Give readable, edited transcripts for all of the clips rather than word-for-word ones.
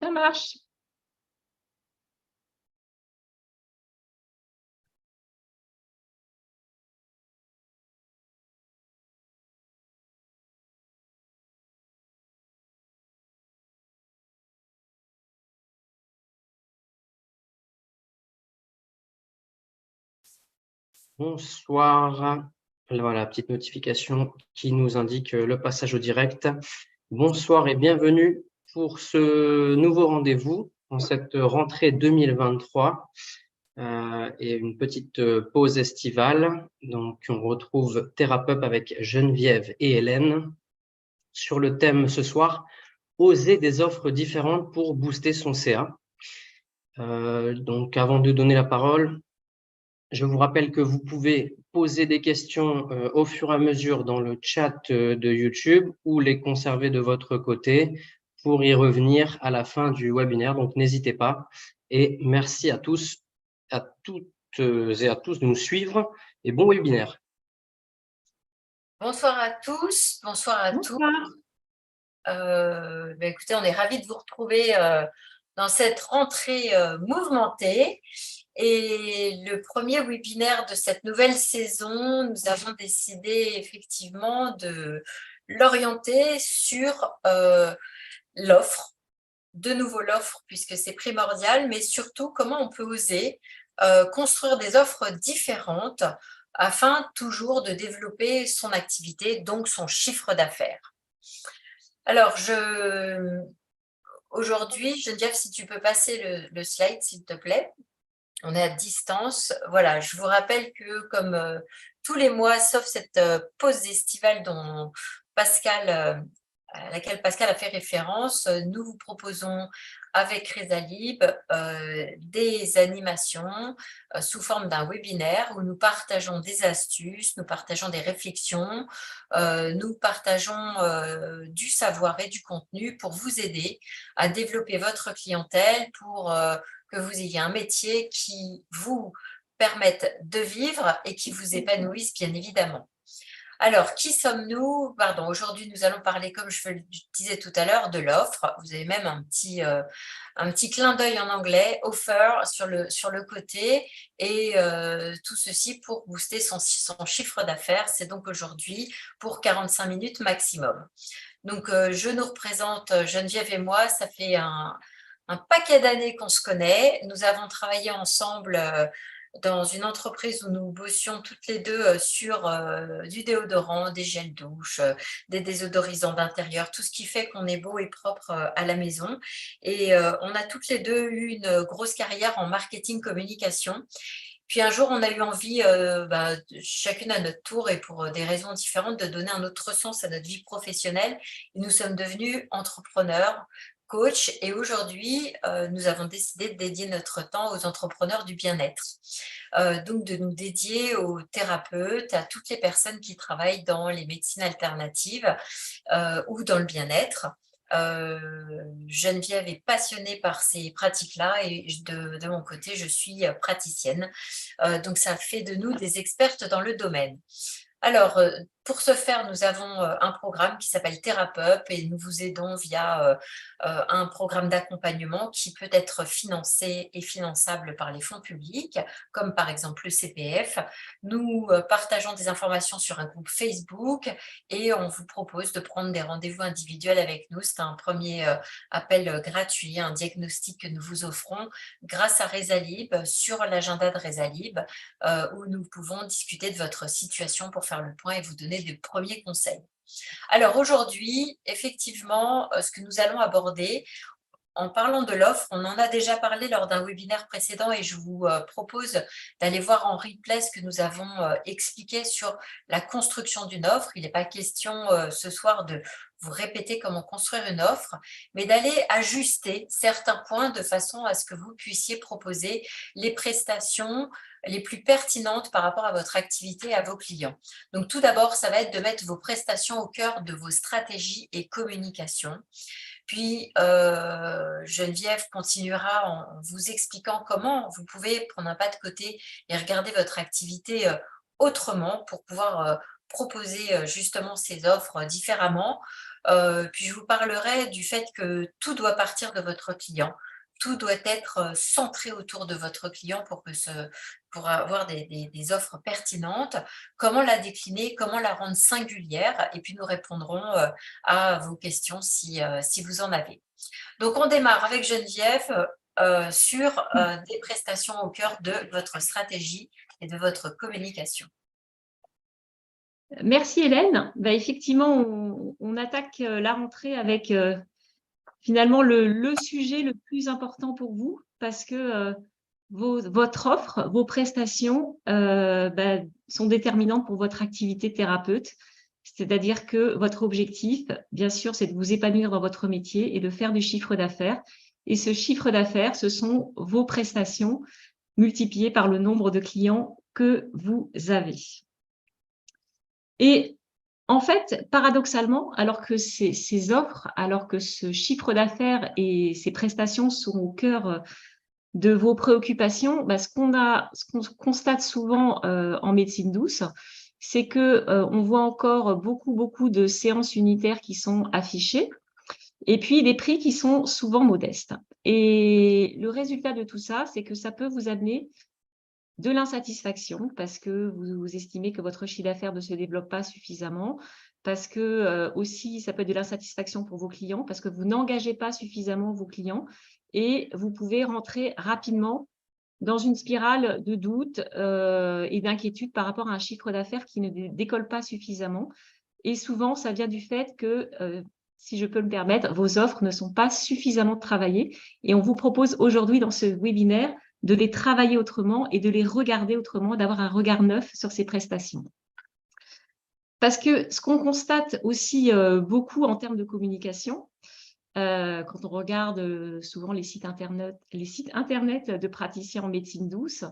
Ça marche. Bonsoir. Voilà, petite notification qui nous indique le passage au direct. Bonsoir et bienvenue pour ce nouveau rendez-vous en cette rentrée 2023 et une petite pause estivale. Donc, on retrouve Thérapeute avec Geneviève et Hélène sur le thème ce soir, oser des offres différentes pour booster son CA. Donc, avant de donner la parole, je vous rappelle que vous pouvez poser des questions au fur et à mesure dans le chat de YouTube ou les conserver de votre côté pour y revenir à la fin du webinaire. Donc, n'hésitez pas. Et merci à tous, à toutes et à tous de nous suivre et bon webinaire. Bonsoir à tous, bonsoir à tous. Bonsoir. Écoutez, on est ravis de vous retrouver dans cette rentrée mouvementée. Et le premier webinaire de cette nouvelle saison, nous avons décidé effectivement de l'orienter sur l'offre, de nouveau l'offre puisque c'est primordial, mais surtout comment on peut oser construire des offres différentes afin toujours de développer son activité, donc son chiffre d'affaires. Alors, aujourd'hui, Geneviève, si tu peux passer le slide, s'il te plaît. On est à distance. Voilà, je vous rappelle que comme tous les mois, sauf cette pause estivale dont Pascal, à laquelle Pascal a fait référence, nous vous proposons avec Rezalib des animations sous forme d'un webinaire où nous partageons des astuces, nous partageons des réflexions, nous partageons du savoir et du contenu pour vous aider à développer votre clientèle, pour que vous ayez un métier qui vous permette de vivre et qui vous épanouisse, bien évidemment. Alors, qui sommes-nous? Pardon, aujourd'hui, nous allons parler, comme je le disais tout à l'heure, de l'offre. Vous avez même un petit clin d'œil en anglais, offer, sur le côté, et tout ceci pour booster son chiffre d'affaires. C'est donc aujourd'hui pour 45 minutes maximum. Donc, je nous représente, Geneviève et moi, ça fait un paquet d'années qu'on se connaît. Nous avons travaillé ensemble dans une entreprise où nous bossions toutes les deux sur du déodorant, des gels douche, des désodorisants d'intérieur, tout ce qui fait qu'on est beau et propre à la maison. Et on a toutes les deux eu une grosse carrière en marketing communication. Puis un jour, on a eu envie, chacune à notre tour et pour des raisons différentes, de donner un autre sens à notre vie professionnelle. Et nous sommes devenus entrepreneurs, coachs, et aujourd'hui, nous avons décidé de dédier notre temps aux entrepreneurs du bien-être. Donc, de nous dédier aux thérapeutes, à toutes les personnes qui travaillent dans les médecines alternatives ou dans le bien-être. Geneviève est passionnée par ces pratiques-là et de mon côté, je suis praticienne. Donc, ça fait de nous des expertes dans le domaine. Alors, pour ce faire, nous avons un programme qui s'appelle TheraPup et nous vous aidons via un programme d'accompagnement qui peut être financé et finançable par les fonds publics, comme par exemple le CPF. Nous partageons des informations sur un groupe Facebook et on vous propose de prendre des rendez-vous individuels avec nous. C'est un premier appel gratuit, un diagnostic que nous vous offrons grâce à Rezalib sur l'agenda de Rezalib où nous pouvons discuter de votre situation pour faire le point et vous donner de premiers conseils. Alors aujourd'hui, effectivement, ce que nous allons aborder, en parlant de l'offre, on en a déjà parlé lors d'un webinaire précédent et je vous propose d'aller voir en replay ce que nous avons expliqué sur la construction d'une offre. Il n'est pas question ce soir de vous répéter comment construire une offre, mais d'aller ajuster certains points de façon à ce que vous puissiez proposer les prestations les plus pertinentes par rapport à votre activité et à vos clients. Donc tout d'abord, ça va être de mettre vos prestations au cœur de vos stratégies et communications. Puis, Geneviève continuera en vous expliquant comment vous pouvez prendre un pas de côté et regarder votre activité autrement pour pouvoir proposer justement ces offres différemment. Puis je vous parlerai du fait que tout doit partir de votre client. Tout doit être centré autour de votre client pour avoir des offres pertinentes. Comment la décliner, comment la rendre singulière, et puis nous répondrons à vos questions si vous en avez. Donc, on démarre avec Geneviève sur des prestations au cœur de votre stratégie et de votre communication. Merci Hélène. Effectivement, on attaque la rentrée avec finalement le sujet le plus important pour vous parce que votre offre, vos prestations sont déterminantes pour votre activité de thérapeute. C'est-à-dire que votre objectif, bien sûr, c'est de vous épanouir dans votre métier et de faire du chiffre d'affaires. Et ce chiffre d'affaires, ce sont vos prestations multipliées par le nombre de clients que vous avez. Et en fait, paradoxalement, alors que ces offres, alors que ce chiffre d'affaires et ces prestations sont au cœur de vos préoccupations, ce qu'on constate souvent en médecine douce, c'est que on voit encore beaucoup de séances unitaires qui sont affichées et puis des prix qui sont souvent modestes. Et le résultat de tout ça, c'est que ça peut vous amener de l'insatisfaction parce que vous estimez que votre chiffre d'affaires ne se développe pas suffisamment, parce que aussi ça peut être de l'insatisfaction pour vos clients, parce que vous n'engagez pas suffisamment vos clients et vous pouvez rentrer rapidement dans une spirale de doute et d'inquiétude par rapport à un chiffre d'affaires qui ne décolle pas suffisamment. Et souvent, ça vient du fait que, si je peux me permettre, vos offres ne sont pas suffisamment travaillées. Et on vous propose aujourd'hui dans ce webinaire de les travailler autrement et de les regarder autrement, d'avoir un regard neuf sur ces prestations. Parce que ce qu'on constate aussi beaucoup en termes de communication, quand on regarde souvent les sites internet de praticiens en médecine douce,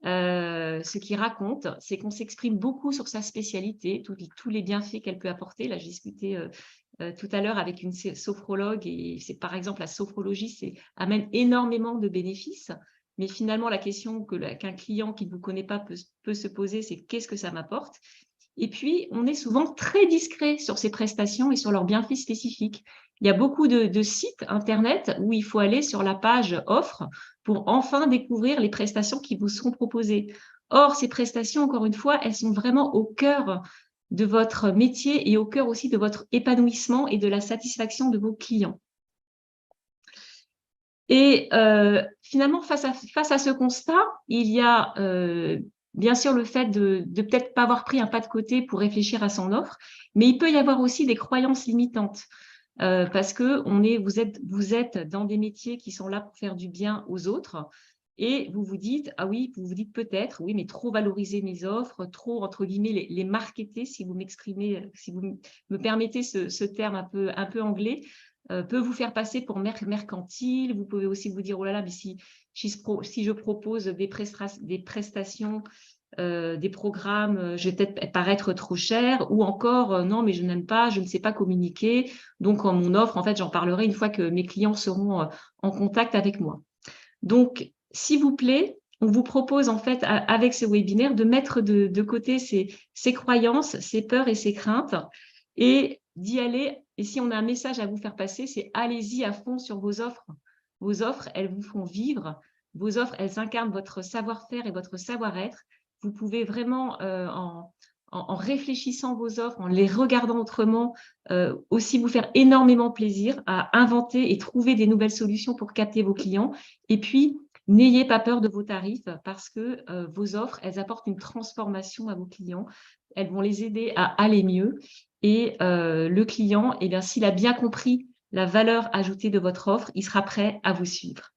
ce qu'ils racontent, c'est qu'on s'exprime beaucoup sur sa spécialité, tous les bienfaits qu'elle peut apporter. Là, j'ai discuté tout à l'heure avec une sophrologue et c'est par exemple la sophrologie, amène énormément de bénéfices. Mais finalement, la question qu'un client qui ne vous connaît pas peut se poser, c'est qu'est-ce que ça m'apporte? Et puis, on est souvent très discret sur ces prestations et sur leurs bienfaits spécifiques. Il y a beaucoup de sites Internet où il faut aller sur la page offre pour enfin découvrir les prestations qui vous seront proposées. Or, ces prestations, encore une fois, elles sont vraiment au cœur de votre métier et au cœur aussi de votre épanouissement et de la satisfaction de vos clients. Et finalement, face à ce constat, il y a bien sûr le fait de peut-être pas avoir pris un pas de côté pour réfléchir à son offre, mais il peut y avoir aussi des croyances limitantes parce que vous êtes dans des métiers qui sont là pour faire du bien aux autres et vous vous dites, ah oui, vous vous dites peut-être, oui, mais trop valoriser mes offres, trop, entre guillemets, les marketer, si vous m'exprimez, si vous me permettez ce terme un peu anglais, peut vous faire passer pour mercantile. Vous pouvez aussi vous dire, oh là là, mais si je propose des prestations, des programmes, je vais peut-être paraître trop cher, ou encore, non, mais je n'aime pas, je ne sais pas communiquer. Donc, mon offre, en fait, j'en parlerai une fois que mes clients seront en contact avec moi. Donc, s'il vous plaît, on vous propose, en fait, avec ce webinaire, de mettre de côté ces croyances, ces peurs et ces craintes, et d'y aller. Et si on a un message à vous faire passer, c'est allez-y à fond sur vos offres. Vos offres, elles vous font vivre. Vos offres, elles incarnent votre savoir-faire et votre savoir-être. Vous pouvez vraiment, en réfléchissant vos offres, en les regardant autrement, aussi vous faire énormément plaisir à inventer et trouver des nouvelles solutions pour capter vos clients. Et puis, n'ayez pas peur de vos tarifs parce que vos offres, elles apportent une transformation à vos clients. Elles vont les aider à aller mieux. Et le client, eh bien, s'il a bien compris la valeur ajoutée de votre offre, il sera prêt à vous suivre.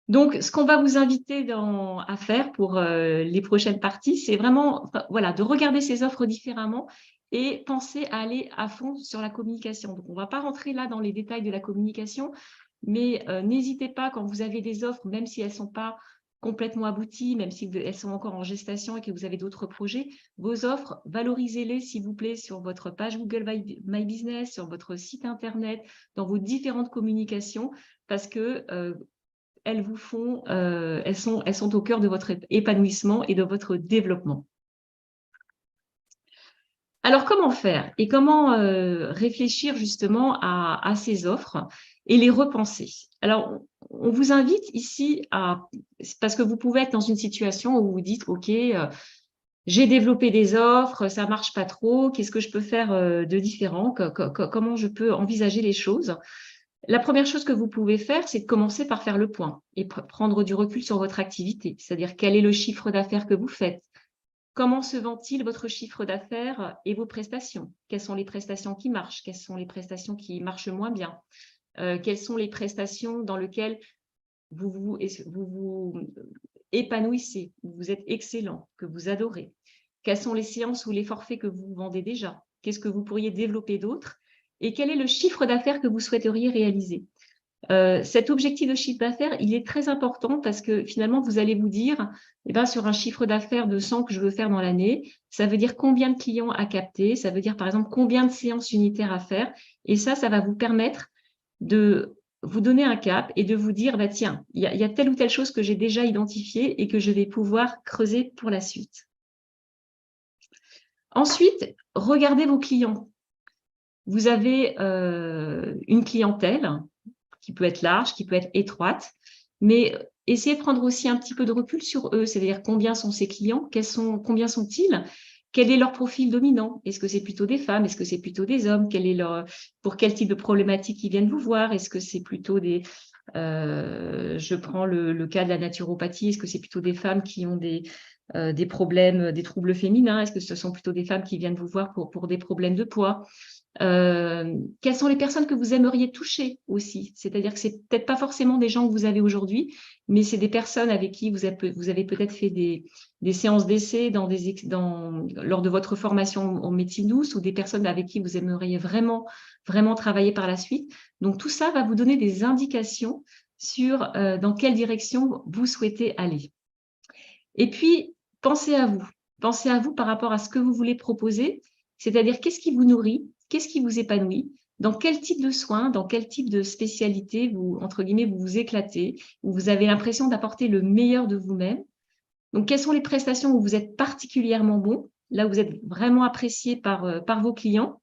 Donc, ce qu'on va vous inviter à faire pour les prochaines parties, c'est vraiment de regarder ces offres différemment et penser à aller à fond sur la communication. Donc, on ne va pas rentrer là dans les détails de la communication, mais n'hésitez pas quand vous avez des offres, même si elles ne sont pas complètement abouties, même si elles sont encore en gestation et que vous avez d'autres projets, vos offres, valorisez-les s'il vous plaît sur votre page Google My Business, sur votre site Internet, dans vos différentes communications, parce que elles sont au cœur de votre épanouissement et de votre développement. Alors, comment faire et comment réfléchir justement à ces offres et les repenser? Alors, on vous invite ici parce que vous pouvez être dans une situation où vous dites, OK, j'ai développé des offres, ça marche pas trop, qu'est-ce que je peux faire de différent? Comment je peux envisager les choses? La première chose que vous pouvez faire, c'est de commencer par faire le point et prendre du recul sur votre activité, c'est-à-dire quel est le chiffre d'affaires que vous faites? Comment se vend-il votre chiffre d'affaires et vos prestations? Quelles sont les prestations qui marchent? Quelles sont les prestations qui marchent moins bien? Quelles sont les prestations dans lesquelles vous épanouissez, où vous êtes excellent, que vous adorez? Quelles sont les séances ou les forfaits que vous vendez déjà? Qu'est-ce que vous pourriez développer d'autre? Et quel est le chiffre d'affaires que vous souhaiteriez réaliser? Cet objectif de chiffre d'affaires, il est très important parce que finalement, vous allez vous dire, eh ben, sur un chiffre d'affaires de 100 que je veux faire dans l'année, ça veut dire combien de clients à capter, ça veut dire par exemple combien de séances unitaires à faire. Et ça va vous permettre de vous donner un cap et de vous dire, bah, tiens, il y a telle ou telle chose que j'ai déjà identifiée et que je vais pouvoir creuser pour la suite. Ensuite, regardez vos clients. Vous avez une clientèle qui peut être large, qui peut être étroite, mais essayez de prendre aussi un petit peu de recul sur eux, c'est-à-dire combien sont ces clients, combien sont-ils, quel est leur profil dominant, est-ce que c'est plutôt des femmes, est-ce que c'est plutôt des hommes, pour quel type de problématiques ils viennent vous voir, est-ce que c'est plutôt je prends le cas de la naturopathie, est-ce que c'est plutôt des femmes qui ont des problèmes, des troubles féminins, est-ce que ce sont plutôt des femmes qui viennent vous voir pour des problèmes de poids? Quelles sont les personnes que vous aimeriez toucher aussi? C'est-à-dire que c'est peut-être pas forcément des gens que vous avez aujourd'hui, mais c'est des personnes avec qui vous avez peut-être fait des séances d'essai lors de votre formation en médecine douce, ou des personnes avec qui vous aimeriez vraiment, vraiment travailler par la suite. Donc, tout ça va vous donner des indications sur dans quelle direction vous souhaitez aller. Et puis, pensez à vous. Pensez à vous par rapport à ce que vous voulez proposer, c'est-à-dire qu'est-ce qui vous nourrit, qu'est-ce qui vous épanouit, dans quel type de soins, dans quel type de spécialité vous, entre guillemets, vous vous éclatez, où vous avez l'impression d'apporter le meilleur de vous-même. Donc, quelles sont les prestations où vous êtes particulièrement bon, là où vous êtes vraiment apprécié par vos clients,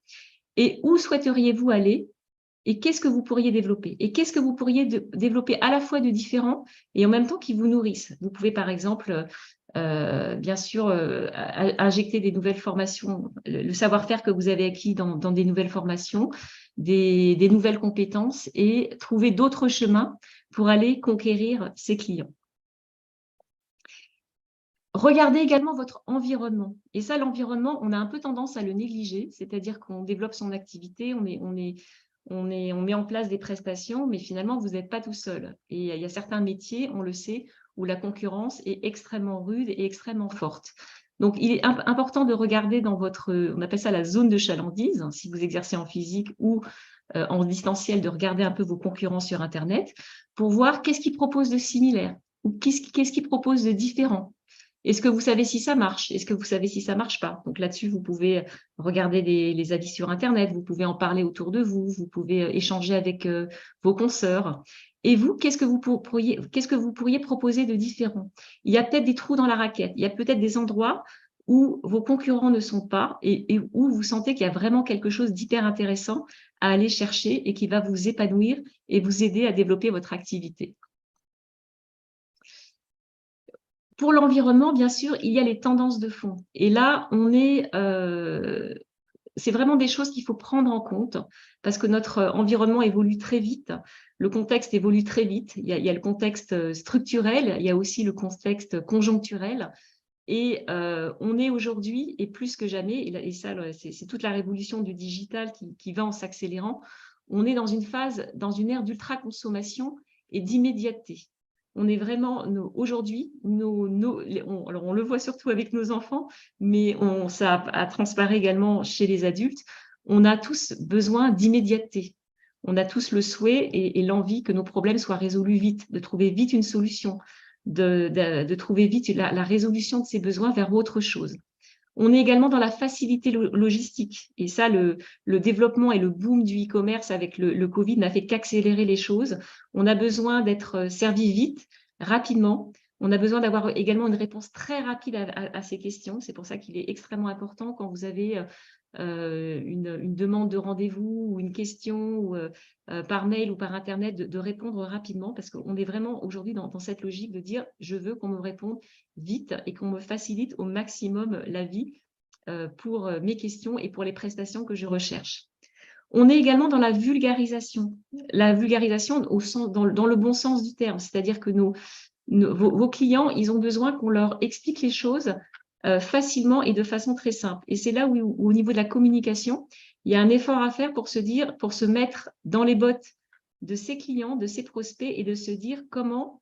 et où souhaiteriez-vous aller, et qu'est-ce que vous pourriez développer? Et qu'est-ce que vous pourriez développer à la fois de différents et en même temps qui vous nourrissent? Vous pouvez, par exemple, bien sûr, injecter des nouvelles formations, le savoir-faire que vous avez acquis dans des nouvelles formations, des nouvelles compétences, et trouver d'autres chemins pour aller conquérir ses clients. Regardez également votre environnement. Et ça, l'environnement, on a un peu tendance à le négliger, c'est-à-dire qu'on développe son activité, on met en place des prestations, mais finalement, vous n'êtes pas tout seul. Et il y a certains métiers, on le sait, où la concurrence est extrêmement rude et extrêmement forte. Donc, il est important de regarder dans on appelle ça la zone de chalandise, hein, si vous exercez en physique ou en distanciel, de regarder un peu vos concurrents sur Internet pour voir qu'est-ce qu'ils proposent de similaire ou qu'est-ce qu'ils proposent de différent. Est-ce que vous savez si ça marche? Est-ce que vous savez si ça marche pas? Donc là-dessus, vous pouvez regarder les avis sur Internet, vous pouvez en parler autour de vous, vous pouvez échanger avec vos consoeurs. Et vous, qu'est-ce que vous pourriez proposer de différent? Il y a peut-être des trous dans la raquette, il y a peut-être des endroits où vos concurrents ne sont pas et où vous sentez qu'il y a vraiment quelque chose d'hyper intéressant à aller chercher et qui va vous épanouir et vous aider à développer votre activité. Pour l'environnement, bien sûr, il y a les tendances de fond. Et là, c'est vraiment des choses qu'il faut prendre en compte parce que notre environnement évolue très vite. Le contexte évolue très vite. Il y a le contexte structurel, il y a aussi le contexte conjoncturel. Et on est aujourd'hui, et plus que jamais, et ça, c'est toute la révolution du digital qui va en s'accélérant, on est dans une ère d'ultra-consommation et d'immédiateté. On est vraiment, aujourd'hui, alors on le voit surtout avec nos enfants, mais ça a transparé également chez les adultes, on a tous besoin d'immédiateté. On a tous le souhait et l'envie que nos problèmes soient résolus vite, de trouver vite une solution, de trouver vite la résolution de ces besoins vers autre chose. On est également dans la facilité logistique. Et ça, le développement et le boom du e-commerce avec le Covid n'a fait qu'accélérer les choses. On a besoin d'être servi vite, rapidement, On a besoin d'avoir également une réponse très rapide à ces questions. C'est pour ça qu'il est extrêmement important quand vous avez une demande de rendez-vous ou une question ou, par mail ou par Internet de répondre rapidement, parce qu'on est vraiment aujourd'hui dans cette logique de dire « je veux qu'on me réponde vite et qu'on me facilite au maximum la vie pour mes questions et pour les prestations que je recherche ». On est également dans la vulgarisation dans le bon sens du terme, c'est-à-dire que vos clients, ils ont besoin qu'on leur explique les choses facilement et de façon très simple. Et c'est là où, au niveau de la communication, il y a un effort à faire pour se mettre dans les bottes de ses clients, de ses prospects et de se dire comment,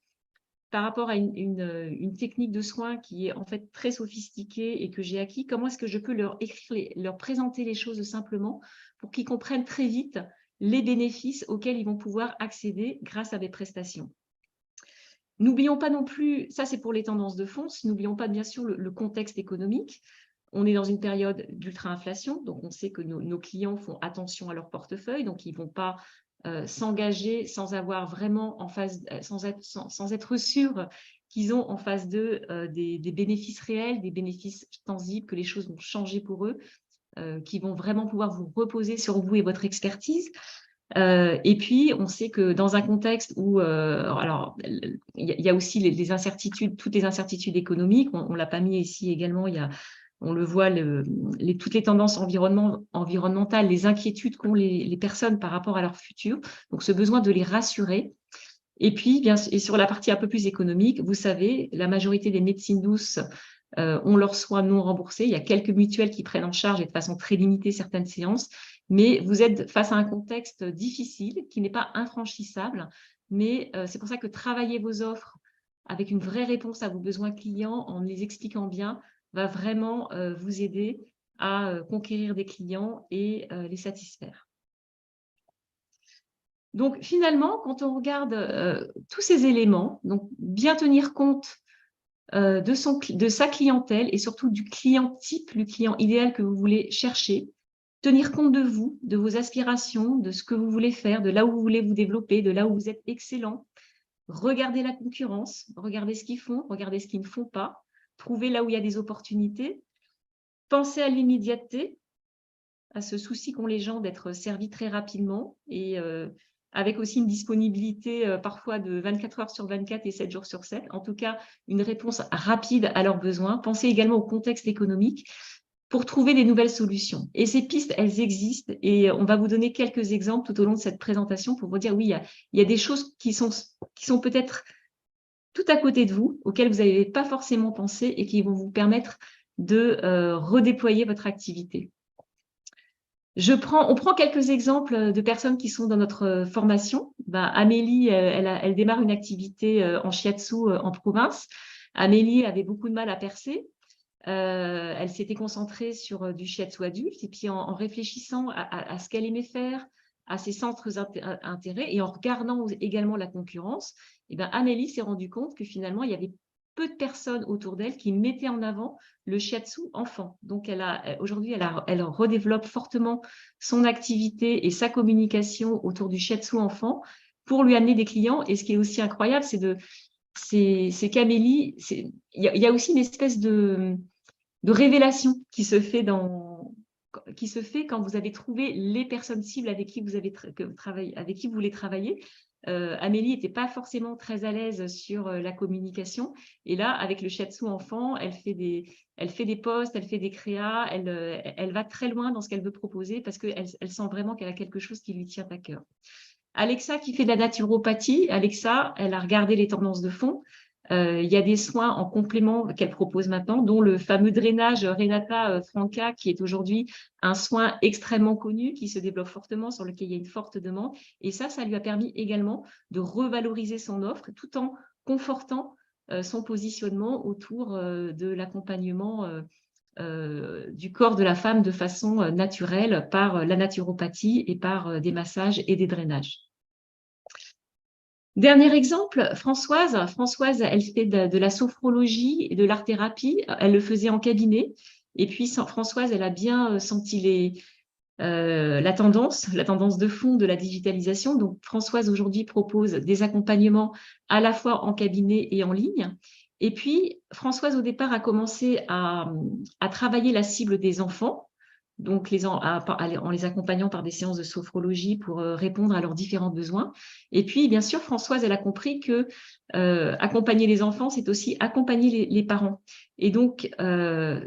par rapport à une technique de soin qui est en fait très sophistiquée et que j'ai acquis, comment est-ce que je peux leur présenter les choses simplement pour qu'ils comprennent très vite les bénéfices auxquels ils vont pouvoir accéder grâce à mes prestations. N'oublions pas non plus, ça c'est pour les tendances de fond, n'oublions pas bien sûr le contexte économique. On est dans une période d'ultra-inflation, donc on sait que nos clients font attention à leur portefeuille, donc ils ne vont pas s'engager sans avoir vraiment en face, sans être sûrs qu'ils ont en face d'eux des bénéfices réels, des bénéfices tangibles, que les choses vont changer pour eux, qui vont vraiment pouvoir vous reposer sur vous et votre expertise. Et puis, on sait que dans un contexte où, alors, il y a aussi les incertitudes, toutes les incertitudes économiques, on ne l'a pas mis ici également, on le voit, toutes les tendances environnementales, les inquiétudes qu'ont les personnes par rapport à leur futur, donc ce besoin de les rassurer. Et puis, et sur la partie un peu plus économique, vous savez, la majorité des médecines douces ont leurs soins non remboursés. Il y a quelques mutuelles qui prennent en charge et de façon très limitée certaines séances, mais vous êtes face à un contexte difficile qui n'est pas infranchissable, mais c'est pour ça que travailler vos offres avec une vraie réponse à vos besoins clients en les expliquant bien va vraiment vous aider à conquérir des clients et les satisfaire. Donc finalement, quand on regarde tous ces éléments, donc bien tenir compte de sa clientèle et surtout du client type, du client idéal que vous voulez chercher, tenir compte de vous, de vos aspirations, de ce que vous voulez faire, de là où vous voulez vous développer, de là où vous êtes excellent. Regardez la concurrence, regardez ce qu'ils font, regardez ce qu'ils ne font pas, trouvez là où il y a des opportunités. Pensez à l'immédiateté, à ce souci qu'ont les gens d'être servis très rapidement et avec aussi une disponibilité parfois de 24 heures sur 24 et 7 jours sur 7. En tout cas, une réponse rapide à leurs besoins. Pensez également au contexte économique pour trouver des nouvelles solutions. Et ces pistes, elles existent et on va vous donner quelques exemples tout au long de cette présentation pour vous dire, oui, il y a des choses qui sont peut-être tout à côté de vous, auxquelles vous n'avez pas forcément pensé et qui vont vous permettre de redéployer votre activité. On prend quelques exemples de personnes qui sont dans notre formation. Amélie, elle démarre une activité en shiatsu en province. Amélie avait beaucoup de mal à percer. Elle s'était concentrée sur du shiatsu adulte et puis en réfléchissant à ce qu'elle aimait faire, à ses centres d'intérêt et en regardant également la concurrence, Amélie s'est rendue compte que finalement, il y avait peu de personnes autour d'elle qui mettaient en avant le shiatsu enfant. Donc, aujourd'hui, elle redéveloppe fortement son activité et sa communication autour du shiatsu enfant pour lui amener des clients. Et ce qui est aussi incroyable, c'est qu'Amélie, il y a aussi une espèce de révélation qui se fait quand vous avez trouvé les personnes cibles avec qui vous voulez travailler. Amélie n'était pas forcément très à l'aise sur la communication. Et là, avec le shiatsu enfant, elle fait des posts, elle fait des créas, elle va très loin dans ce qu'elle veut proposer parce qu'elle sent vraiment qu'elle a quelque chose qui lui tient à cœur. Alexa, qui fait de la naturopathie, Alexa, elle a regardé les tendances de fond. Il y a des soins en complément qu'elle propose maintenant, dont le fameux drainage Renata Franca, qui est aujourd'hui un soin extrêmement connu, qui se développe fortement, sur lequel il y a une forte demande. Et ça lui a permis également de revaloriser son offre tout en confortant son positionnement autour de l'accompagnement du corps de la femme de façon naturelle par la naturopathie et par des massages et des drainages. Dernier exemple, Françoise, elle fait de la sophrologie et de l'art-thérapie. Elle le faisait en cabinet. Et puis, Françoise, elle a bien senti la tendance de fond de la digitalisation. Donc, Françoise, aujourd'hui, propose des accompagnements à la fois en cabinet et en ligne. Et puis, Françoise, au départ, a commencé à travailler la cible des enfants, donc en les accompagnant par des séances de sophrologie pour répondre à leurs différents besoins. Et puis, bien sûr, Françoise, elle a compris que accompagner les enfants, c'est aussi accompagner les parents. Et donc,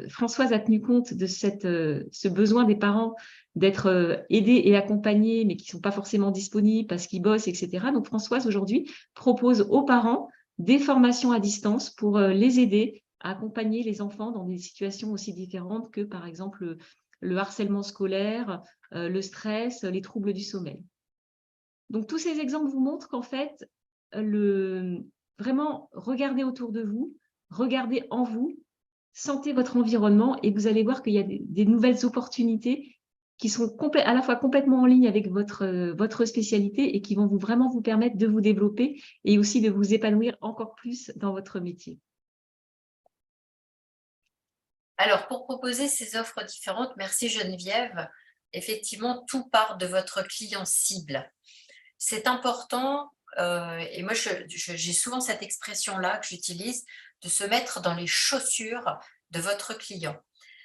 Françoise a tenu compte de ce besoin des parents d'être aidés et accompagnés, mais qui ne sont pas forcément disponibles parce qu'ils bossent, etc. Donc, Françoise, aujourd'hui, propose aux parents des formations à distance pour les aider à accompagner les enfants dans des situations aussi différentes que, par exemple, le harcèlement scolaire, le stress, les troubles du sommeil. Donc, tous ces exemples vous montrent qu'en fait, vraiment, regardez autour de vous, regardez en vous, sentez votre environnement et vous allez voir qu'il y a des nouvelles opportunités qui sont à la fois complètement en ligne avec votre spécialité et qui vont vraiment vous permettre de vous développer et aussi de vous épanouir encore plus dans votre métier. Alors, pour proposer ces offres différentes, merci Geneviève. Effectivement, tout part de votre client cible. C'est important, et moi j'ai souvent cette expression-là que j'utilise, de se mettre dans les chaussures de votre client,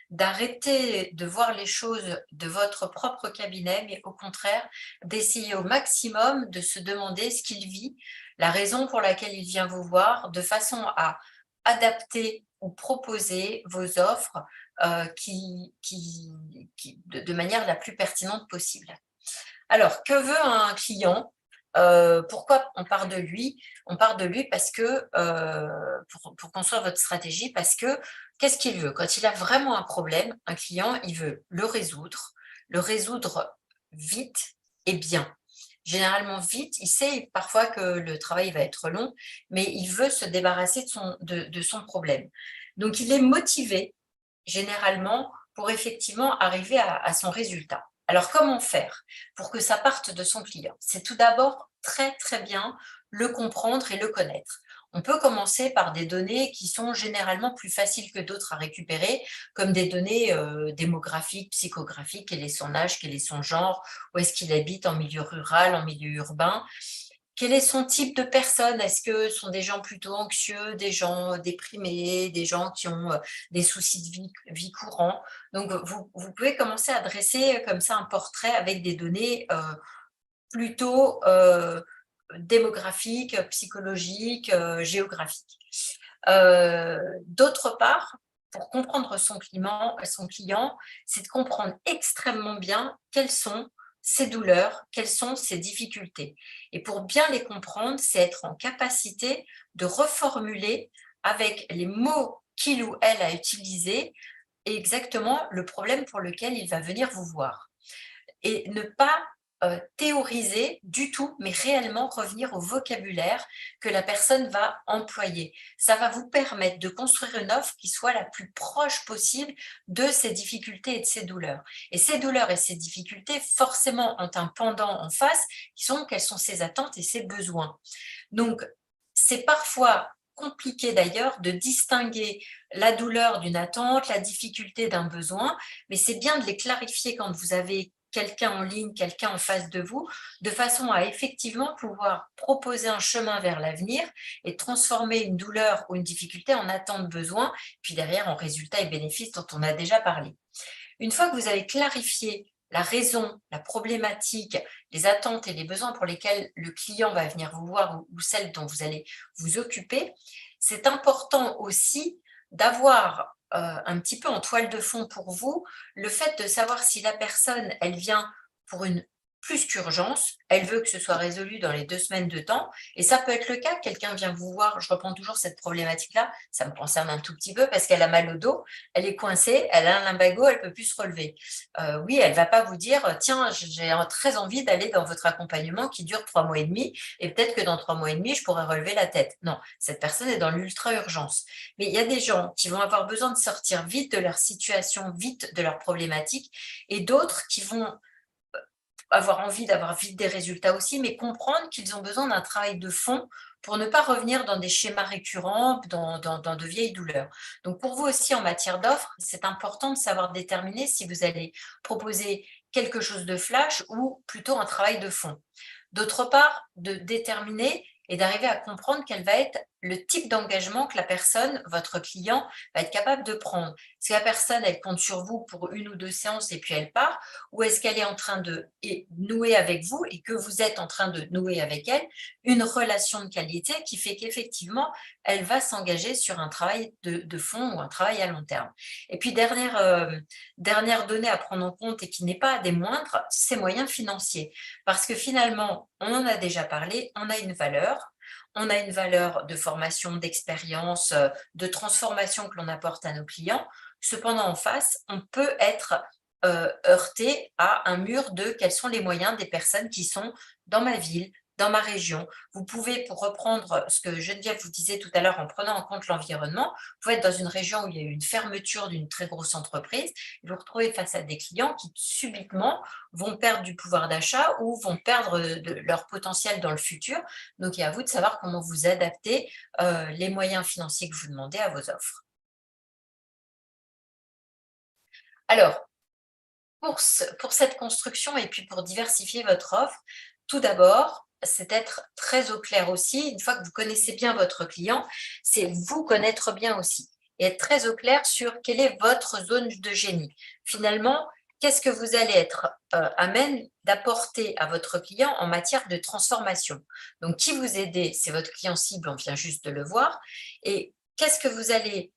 d'arrêter de voir les choses de votre propre cabinet, mais au contraire, d'essayer au maximum de se demander ce qu'il vit, la raison pour laquelle il vient vous voir, de façon à adapter ou proposer vos offres de manière la plus pertinente possible. Alors, que veut un client? Pourquoi on part de lui? On part de lui parce que, pour construire votre stratégie, parce que qu'est-ce qu'il veut? Quand il a vraiment un problème, un client, il veut le résoudre vite et bien. Généralement vite, il sait parfois que le travail va être long, mais il veut se débarrasser de son problème. Donc, il est motivé, généralement, pour effectivement arriver à son résultat. Alors, comment faire pour que ça parte de son client? C'est tout d'abord très, très bien le comprendre et le connaître. On peut commencer par des données qui sont généralement plus faciles que d'autres à récupérer, comme des données démographiques, psychographiques, quel est son âge, quel est son genre, où est-ce qu'il habite, en milieu rural, en milieu urbain. Quel est son type de personne? Est-ce que ce sont des gens plutôt anxieux, des gens déprimés, des gens qui ont des soucis de vie courants? Donc, vous pouvez commencer à dresser comme ça un portrait avec des données plutôt démographiques, psychologiques, géographiques. D'autre part, pour comprendre son client, c'est de comprendre extrêmement bien quelles sont ses douleurs, quelles sont ses difficultés. Et pour bien les comprendre, c'est être en capacité de reformuler avec les mots qu'il ou elle a utilisés exactement le problème pour lequel il va venir vous voir. Et ne pas théoriser du tout, mais réellement revenir au vocabulaire que la personne va employer. Ça va vous permettre de construire une offre qui soit la plus proche possible de ses difficultés et de ses douleurs. Et ces douleurs et ces difficultés, forcément, ont un pendant en face, qui sont quelles sont ses attentes et ses besoins. Donc, c'est parfois compliqué d'ailleurs de distinguer la douleur d'une attente, la difficulté d'un besoin, mais c'est bien de les clarifier quand vous avez quelqu'un en ligne, quelqu'un en face de vous, de façon à effectivement pouvoir proposer un chemin vers l'avenir et transformer une douleur ou une difficulté en attente besoin, puis derrière en résultat et bénéfice dont on a déjà parlé. Une fois que vous avez clarifié la raison, la problématique, les attentes et les besoins pour lesquels le client va venir vous voir ou celle dont vous allez vous occuper, c'est important aussi d'avoir un petit peu en toile de fond pour vous le fait de savoir si la personne, elle vient pour une plus qu'urgence, elle veut que ce soit résolu dans les 2 semaines de temps, et ça peut être le cas, quelqu'un vient vous voir, je reprends toujours cette problématique-là, ça me concerne un tout petit peu parce qu'elle a mal au dos, elle est coincée, elle a un lumbago, elle ne peut plus se relever. Oui, elle ne va pas vous dire, tiens, j'ai très envie d'aller dans votre accompagnement qui dure 3 mois et demi, et peut-être que dans 3 mois et demi, je pourrais relever la tête. Non, cette personne est dans l'ultra-urgence. Mais il y a des gens qui vont avoir besoin de sortir vite de leur situation, vite de leur problématique, et d'autres qui vont avoir envie d'avoir vite des résultats aussi, mais comprendre qu'ils ont besoin d'un travail de fond pour ne pas revenir dans des schémas récurrents, dans de vieilles douleurs. Donc pour vous aussi en matière d'offres, c'est important de savoir déterminer si vous allez proposer quelque chose de flash ou plutôt un travail de fond. D'autre part, de déterminer et d'arriver à comprendre quelle va être le type d'engagement que la personne, votre client, va être capable de prendre. Est-ce que la personne, elle compte sur vous pour 1 ou 2 séances et puis elle part? Ou est-ce qu'elle est en train de nouer avec vous et que vous êtes en train de nouer avec elle une relation de qualité qui fait qu'effectivement, elle va s'engager sur un travail de fond ou un travail à long terme. Et puis, dernière donnée à prendre en compte et qui n'est pas des moindres, c'est moyens financiers. Parce que finalement, on en a déjà parlé, on a une valeur. On a une valeur de formation, d'expérience, de transformation que l'on apporte à nos clients. Cependant, en face, on peut être heurté à un mur de quels sont les moyens des personnes qui sont dans ma ville, dans ma région. Vous pouvez, pour reprendre ce que Geneviève vous disait tout à l'heure en prenant en compte l'environnement, vous pouvez être dans une région où il y a eu une fermeture d'une très grosse entreprise et vous retrouvez face à des clients qui subitement vont perdre du pouvoir d'achat ou vont perdre leur potentiel dans le futur. Donc, il est à vous de savoir comment vous adaptez les moyens financiers que vous demandez à vos offres. Alors, pour cette construction et puis pour diversifier votre offre, tout d'abord, c'est d'être très au clair aussi. Une fois que vous connaissez bien votre client, c'est vous connaître bien aussi et être très au clair sur quelle est votre zone de génie. Finalement, qu'est-ce que vous allez être amène d'apporter à votre client en matière de transformation? Donc, qui vous aidez, c'est votre client cible, on vient juste de le voir. Et qu'est-ce que vous allez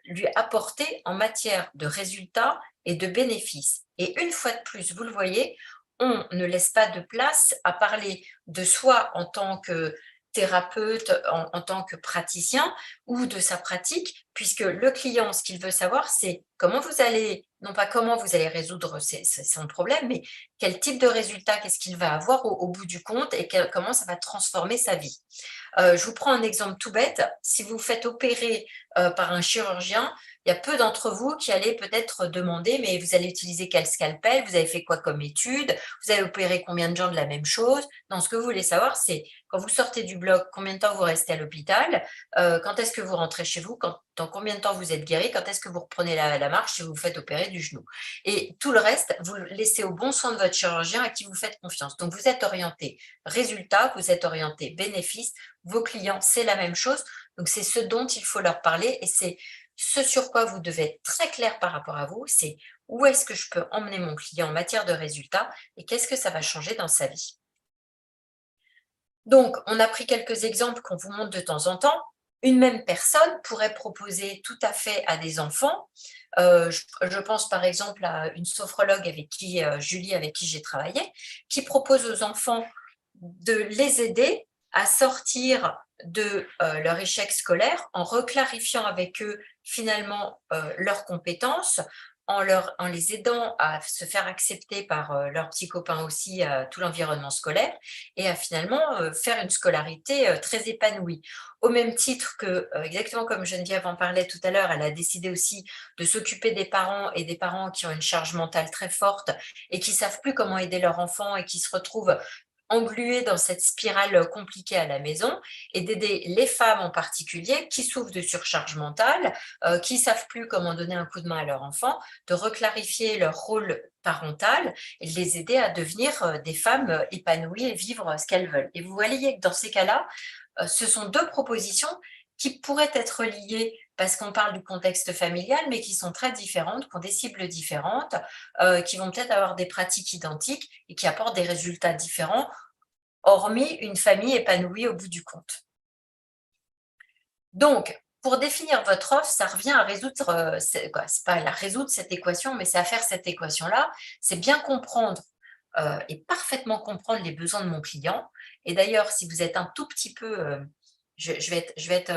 lui apporter en matière de résultats et de bénéfices. Et une fois de plus, vous le voyez, on ne laisse pas de place à parler de soi en tant que thérapeute, en tant que praticien ou de sa pratique, puisque le client, ce qu'il veut savoir, c'est comment vous allez, non pas comment vous allez résoudre son problème, mais quel type de résultat, qu'est-ce qu'il va avoir au bout du compte et comment ça va transformer sa vie. Je vous prends un exemple tout bête. Si vous faites opérer par un chirurgien, il y a peu d'entre vous qui allez peut-être demander, mais vous allez utiliser quel scalpel, vous avez fait quoi comme étude, vous avez opéré combien de gens de la même chose. Non, ce que vous voulez savoir, c'est quand vous sortez du bloc, combien de temps vous restez à l'hôpital, quand est-ce que vous rentrez chez vous, dans combien de temps vous êtes guéri, quand est-ce que vous reprenez la marche si vous vous faites opérer du genou. Et tout le reste, vous le laissez au bon soin de votre chirurgien à qui vous faites confiance. Donc, vous êtes orienté résultat, vous êtes orienté bénéfice, vos clients, c'est la même chose. Donc, c'est ce dont il faut leur parler et c'est ce sur quoi vous devez être très clair par rapport à vous, c'est où est-ce que je peux emmener mon client en matière de résultats et qu'est-ce que ça va changer dans sa vie. Donc, on a pris quelques exemples qu'on vous montre de temps en temps. Une même personne pourrait proposer tout à fait à des enfants. Je pense par exemple à une sophrologue avec qui, Julie, avec qui j'ai travaillé, qui propose aux enfants de les aider à sortir de leur échec scolaire en reclarifiant avec eux finalement leurs compétences, en les aidant à se faire accepter par leurs petits copains aussi, tout l'environnement scolaire, et à finalement faire une scolarité très épanouie. Au même titre que, exactement comme Geneviève en parlait tout à l'heure, elle a décidé aussi de s'occuper des parents et des parents qui ont une charge mentale très forte et qui ne savent plus comment aider leur enfant et qui se retrouvent englués dans cette spirale compliquée à la maison et d'aider les femmes en particulier qui souffrent de surcharge mentale, qui ne savent plus comment donner un coup de main à leur enfant, de reclarifier leur rôle parental et de les aider à devenir des femmes épanouies et vivre ce qu'elles veulent. Et vous voyez que dans ces cas-là, ce sont deux propositions qui pourraient être liées parce qu'on parle du contexte familial, mais qui sont très différentes, qui ont des cibles différentes, qui vont peut-être avoir des pratiques identiques et qui apportent des résultats différents, hormis une famille épanouie au bout du compte. Donc, pour définir votre offre, ça revient à résoudre, c'est pas à résoudre cette équation, mais c'est à faire cette équation-là, c'est bien comprendre et parfaitement comprendre les besoins de mon client. Et d'ailleurs, si vous êtes un tout petit peu je vais être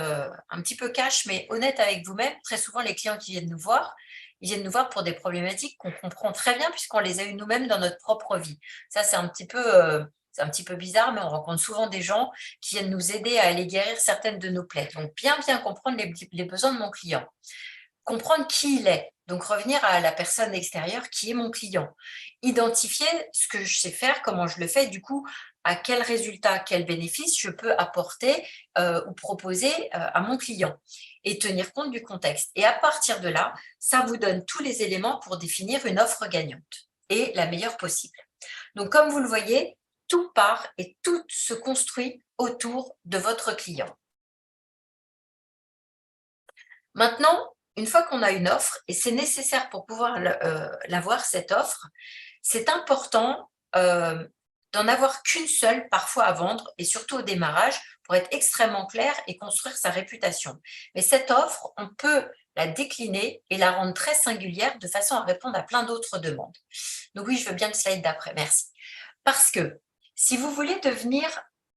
un petit peu cash, mais honnête avec vous-même. Très souvent, les clients qui viennent nous voir, ils viennent nous voir pour des problématiques qu'on comprend très bien puisqu'on les a eues nous-mêmes dans notre propre vie. Ça, c'est un petit peu bizarre, mais on rencontre souvent des gens qui viennent nous aider à aller guérir certaines de nos plaies. Donc, bien comprendre les besoins de mon client. Comprendre qui il est. Donc, revenir à la personne extérieure qui est mon client. Identifier ce que je sais faire, comment je le fais, du coup, à quel résultat, quel bénéfice je peux apporter ou proposer à mon client et tenir compte du contexte. Et à partir de là, ça vous donne tous les éléments pour définir une offre gagnante et la meilleure possible. Donc, comme vous le voyez, tout part et tout se construit autour de votre client. Maintenant, une fois qu'on a une offre, et c'est nécessaire pour pouvoir l'avoir, cette offre, c'est important d'en avoir qu'une seule parfois à vendre, et surtout au démarrage, pour être extrêmement clair et construire sa réputation. Mais cette offre, on peut la décliner et la rendre très singulière de façon à répondre à plein d'autres demandes. Donc oui, je veux bien le slide d'après, merci. Parce que si vous voulez devenir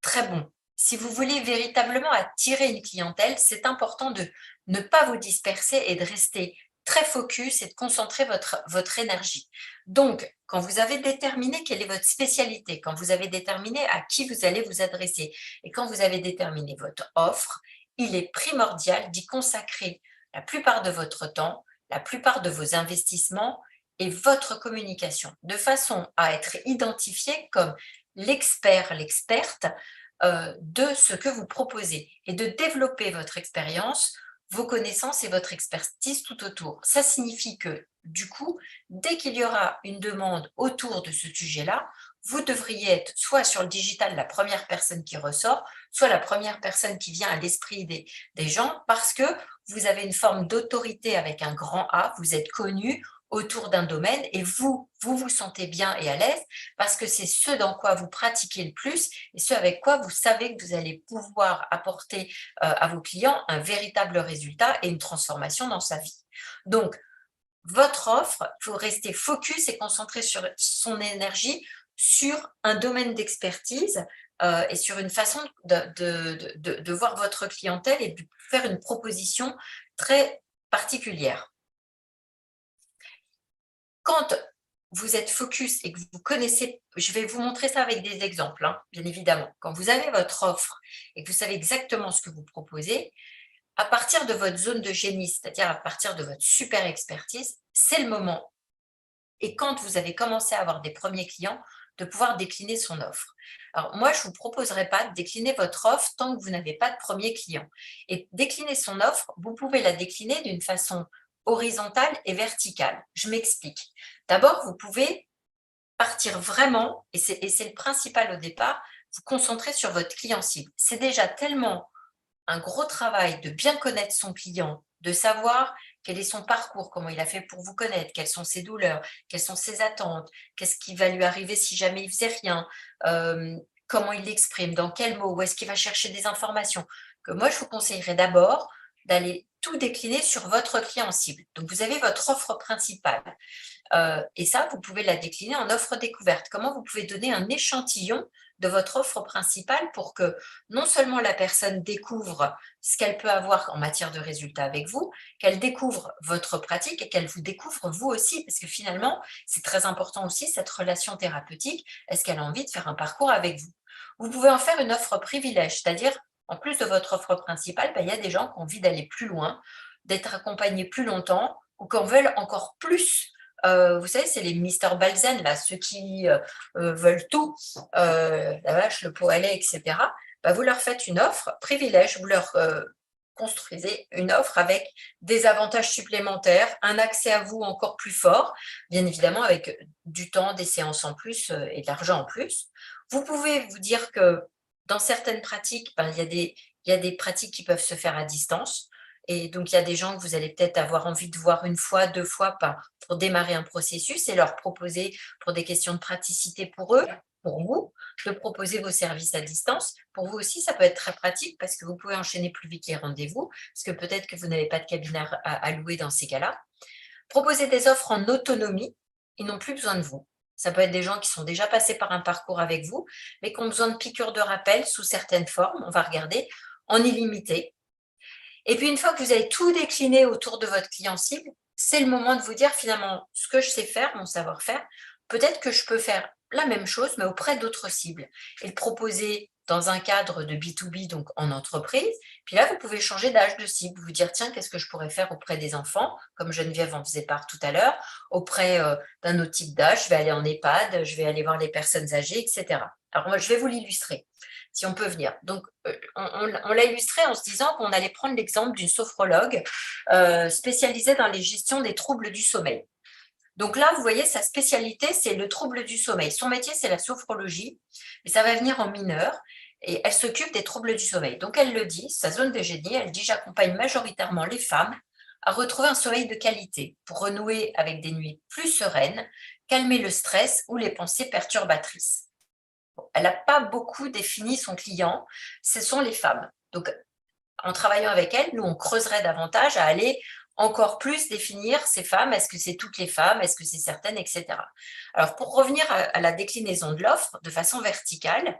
très bon, si vous voulez véritablement attirer une clientèle, c'est important de ne pas vous disperser et de rester très focus et de concentrer votre énergie. Donc, quand vous avez déterminé quelle est votre spécialité, quand vous avez déterminé à qui vous allez vous adresser et quand vous avez déterminé votre offre, il est primordial d'y consacrer la plupart de votre temps, la plupart de vos investissements et votre communication, de façon à être identifié comme l'expert, l'experte de ce que vous proposez et de développer votre expérience, vos connaissances et votre expertise tout autour. Ça signifie que, du coup, dès qu'il y aura une demande autour de ce sujet-là, vous devriez être soit sur le digital la première personne qui ressort, soit la première personne qui vient à l'esprit des gens, parce que vous avez une forme d'autorité avec un grand A, vous êtes connu autour d'un domaine et vous vous sentez bien et à l'aise parce que c'est ce dans quoi vous pratiquez le plus et ce avec quoi vous savez que vous allez pouvoir apporter à vos clients un véritable résultat et une transformation dans sa vie. Donc, votre offre, il faut rester focus et concentrer sur son énergie sur un domaine d'expertise et sur une façon de voir votre clientèle et de faire une proposition très particulière. Quand vous êtes focus et que vous connaissez, je vais vous montrer ça avec des exemples, hein, bien évidemment. Quand vous avez votre offre et que vous savez exactement ce que vous proposez, à partir de votre zone de génie, c'est-à-dire à partir de votre super expertise, c'est le moment. Et quand vous avez commencé à avoir des premiers clients, de pouvoir décliner son offre. Alors moi, je ne vous proposerai pas de décliner votre offre tant que vous n'avez pas de premiers clients. Et décliner son offre, vous pouvez la décliner d'une façon horizontale et verticale. Je m'explique. D'abord, vous pouvez partir vraiment, et c'est le principal au départ, vous concentrer sur votre client cible. C'est déjà tellement un gros travail de bien connaître son client, de savoir quel est son parcours, comment il a fait pour vous connaître, quelles sont ses douleurs, quelles sont ses attentes, qu'est-ce qui va lui arriver si jamais il faisait rien, comment il l'exprime, dans quels mots, où est-ce qu'il va chercher des informations. Que moi, je vous conseillerais d'abord d'aller tout décliner sur votre client cible. Donc, vous avez votre offre principale. Et ça, vous pouvez la décliner en offre découverte. Comment vous pouvez donner un échantillon de votre offre principale pour que non seulement la personne découvre ce qu'elle peut avoir en matière de résultats avec vous, qu'elle découvre votre pratique et qu'elle vous découvre vous aussi, parce que finalement, c'est très important aussi cette relation thérapeutique. Est-ce qu'elle a envie de faire un parcours avec vous? Vous pouvez en faire une offre privilège, c'est-à-dire en plus de votre offre principale, il y a des gens qui ont envie d'aller plus loin, d'être accompagnés plus longtemps ou qui en veulent encore plus. Vous savez, c'est les Mister Balzen, là, ceux qui veulent tout, la vache, le pot à lait, etc. Vous leur faites une offre privilège, vous leur construisez une offre avec des avantages supplémentaires, un accès à vous encore plus fort, bien évidemment avec du temps, des séances en plus et de l'argent en plus. Vous pouvez vous dire que dans certaines pratiques, il y a des pratiques qui peuvent se faire à distance. Et donc, il y a des gens que vous allez peut-être avoir envie de voir une fois, deux fois pour démarrer un processus et leur proposer, pour des questions de praticité pour eux, pour vous, de proposer vos services à distance. Pour vous aussi, ça peut être très pratique parce que vous pouvez enchaîner plus vite les rendez-vous, parce que peut-être que vous n'avez pas de cabinet à louer dans ces cas-là. Proposer des offres en autonomie, ils n'ont plus besoin de vous. Ça peut être des gens qui sont déjà passés par un parcours avec vous, mais qui ont besoin de piqûres de rappel sous certaines formes, on va regarder, en illimité. Et puis, une fois que vous avez tout décliné autour de votre client cible, c'est le moment de vous dire finalement ce que je sais faire, mon savoir-faire, peut-être que je peux faire la même chose, mais auprès d'autres cibles et le proposer dans un cadre de B2B, donc en entreprise. Puis là, vous pouvez changer d'âge de cible, vous dire tiens, qu'est-ce que je pourrais faire auprès des enfants, comme Geneviève en faisait part tout à l'heure, auprès d'un autre type d'âge, je vais aller en EHPAD, je vais aller voir les personnes âgées, etc. Alors moi, je vais vous l'illustrer, si on peut venir. Donc, on l'a illustré en se disant qu'on allait prendre l'exemple d'une sophrologue spécialisée dans les gestions des troubles du sommeil. Donc là, vous voyez, sa spécialité, c'est le trouble du sommeil. Son métier, c'est la sophrologie, mais ça va venir en mineur, et elle s'occupe des troubles du sommeil. Donc elle le dit, sa zone de génie, elle dit « J'accompagne majoritairement les femmes à retrouver un sommeil de qualité pour renouer avec des nuits plus sereines, calmer le stress ou les pensées perturbatrices. Elle n'a pas beaucoup défini son client, ce sont les femmes. Donc, en travaillant avec elle, nous, on creuserait davantage à aller encore plus définir ces femmes. Est-ce que c'est toutes les femmes? Est-ce que c'est certaines, etc. Alors, pour revenir à la déclinaison de l'offre de façon verticale,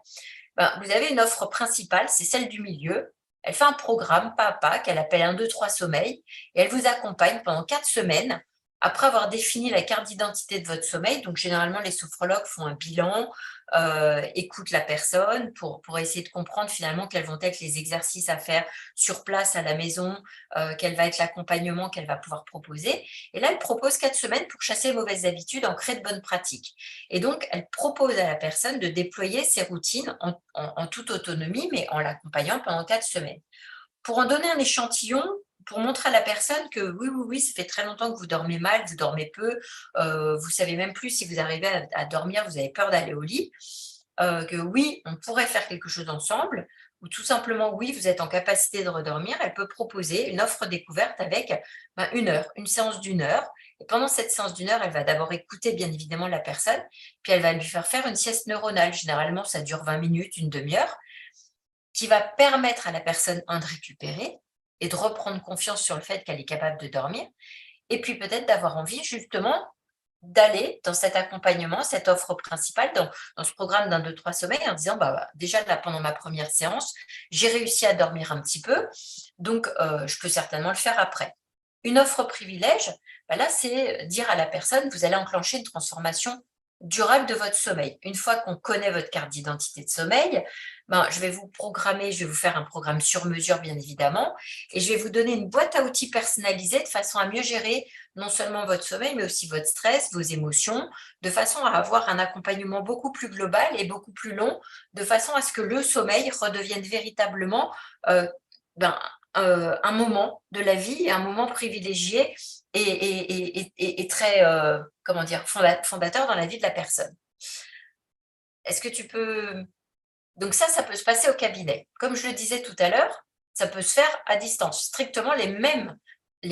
vous avez une offre principale, c'est celle du milieu. Elle fait un programme pas à pas qu'elle appelle 1, 2, 3 sommeil et elle vous accompagne pendant 4 semaines après avoir défini la carte d'identité de votre sommeil. Donc, généralement, les sophrologues font un bilan, écoutent la personne pour essayer de comprendre finalement quels vont être les exercices à faire sur place à la maison, quel va être l'accompagnement qu'elle va pouvoir proposer. Et là, elle propose 4 semaines pour chasser les mauvaises habitudes, en créer de bonnes pratiques. Et donc, elle propose à la personne de déployer ses routines en toute autonomie, mais en l'accompagnant pendant 4 semaines. Pour en donner un échantillon, pour montrer à la personne que oui, ça fait très longtemps que vous dormez mal, vous dormez peu, vous savez même plus si vous arrivez à dormir, vous avez peur d'aller au lit, que oui, on pourrait faire quelque chose ensemble, ou tout simplement oui, vous êtes en capacité de redormir, elle peut proposer une offre découverte avec une séance d'1 heure. Et pendant cette séance d'1 heure, elle va d'abord écouter bien évidemment la personne, puis elle va lui faire une sieste neuronale. Généralement, ça dure 20 minutes, une demi-heure, qui va permettre à la personne, de récupérer et de reprendre confiance sur le fait qu'elle est capable de dormir, et puis peut-être d'avoir envie justement d'aller dans cet accompagnement, cette offre principale, dans ce programme d'1, 2, 3 sommeil, en disant déjà là, pendant ma première séance, j'ai réussi à dormir un petit peu, donc je peux certainement le faire après. Une offre privilège, là, c'est dire à la personne, vous allez enclencher une transformation durable de votre sommeil. Une fois qu'on connaît votre carte d'identité de sommeil, je vais vous programmer, je vais vous faire un programme sur mesure, bien évidemment, et je vais vous donner une boîte à outils personnalisée de façon à mieux gérer non seulement votre sommeil, mais aussi votre stress, vos émotions, de façon à avoir un accompagnement beaucoup plus global et beaucoup plus long, de façon à ce que le sommeil redevienne véritablement un moment de la vie et un moment privilégié et très, fondateur dans la vie de la personne. Est-ce que tu peux... Donc ça peut se passer au cabinet. Comme je le disais tout à l'heure, ça peut se faire à distance. Strictement les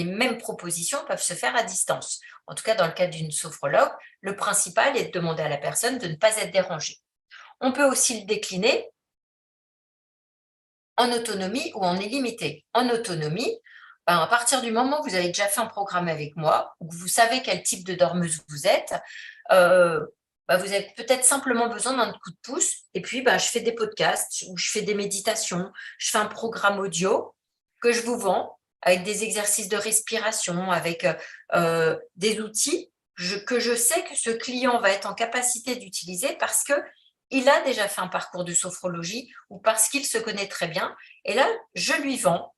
mêmes propositions peuvent se faire à distance. En tout cas, dans le cas d'une sophrologue, le principal est de demander à la personne de ne pas être dérangée. On peut aussi le décliner en autonomie ou en illimité. En autonomie, à partir du moment où vous avez déjà fait un programme avec moi, où vous savez quel type de dormeuse vous êtes, vous avez peut-être simplement besoin d'un coup de pouce. Et puis, je fais des podcasts ou je fais des méditations, je fais un programme audio que je vous vends avec des exercices de respiration, avec des outils que je sais que ce client va être en capacité d'utiliser parce qu'il a déjà fait un parcours de sophrologie ou parce qu'il se connaît très bien. Et là, je lui vends